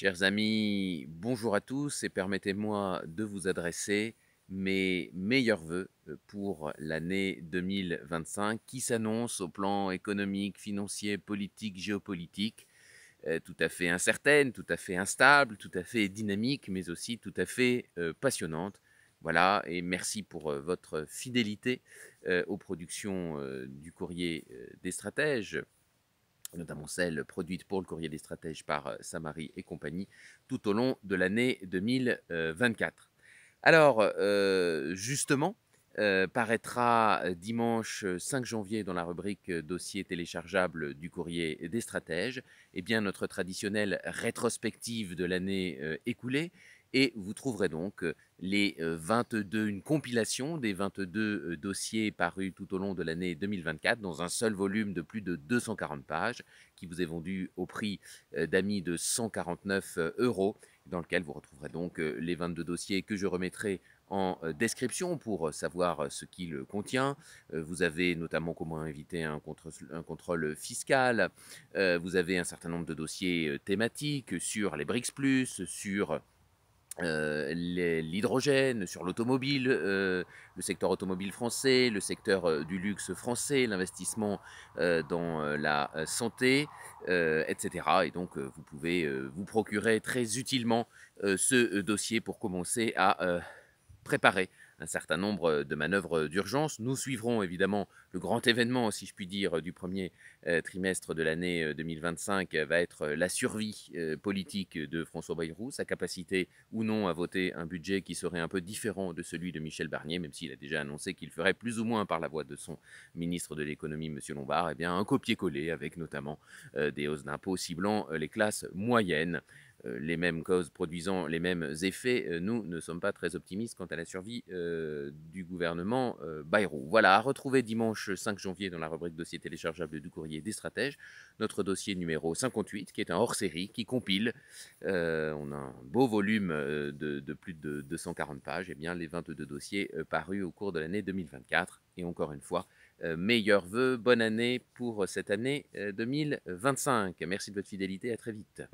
Chers amis, bonjour à tous et permettez-moi de vous adresser mes meilleurs vœux pour l'année 2025 qui s'annonce au plan économique, financier, politique, géopolitique, tout à fait incertaine, tout à fait instable, tout à fait dynamique, mais aussi tout à fait passionnante. Voilà, et merci pour votre fidélité aux productions du courrier des stratèges, notamment celles produites pour le courrier des stratèges par Samari et compagnie, tout au long de l'année 2024. Alors, justement, paraîtra dimanche 5 janvier dans la rubrique dossier téléchargeable du courrier des stratèges, eh bien, notre traditionnelle rétrospective de l'année écoulée. Et vous trouverez donc les 22, une compilation des 22 dossiers parus tout au long de l'année 2024 dans un seul volume de plus de 240 pages qui vous est vendu au prix d'amis de 149 euros, dans lequel vous retrouverez donc les 22 dossiers que je remettrai en description pour savoir ce qu'il contient. Vous avez notamment comment éviter un contrôle fiscal. Vous avez un certain nombre de dossiers thématiques sur les BRICS+, sur l'hydrogène, sur l'automobile, le secteur automobile français, le secteur du luxe français, l'investissement dans la santé, etc. Et donc vous pouvez vous procurer très utilement ce dossier pour commencer à préparer un certain nombre de manœuvres d'urgence. Nous suivrons évidemment le grand événement, si je puis dire, du premier trimestre de l'année 2025 va être la survie politique de François Bayrou, sa capacité ou non à voter un budget qui serait un peu différent de celui de Michel Barnier, même s'il a déjà annoncé qu'il ferait plus ou moins par la voix de son ministre de l'économie, M. Lombard, eh bien, un copier-coller avec notamment des hausses d'impôts ciblant les classes moyennes. Les mêmes causes produisant les mêmes effets, nous ne sommes pas très optimistes quant à la survie du gouvernement Bayrou. Voilà, à retrouver dimanche 5 janvier dans la rubrique dossier téléchargeable du courrier des stratèges, notre dossier numéro 58, qui est un hors-série, qui compile, on a un beau volume de plus de 240 pages, et bien les 22 dossiers parus au cours de l'année 2024. Et encore une fois, meilleurs vœux, bonne année pour cette année 2025. Merci de votre fidélité, à très vite.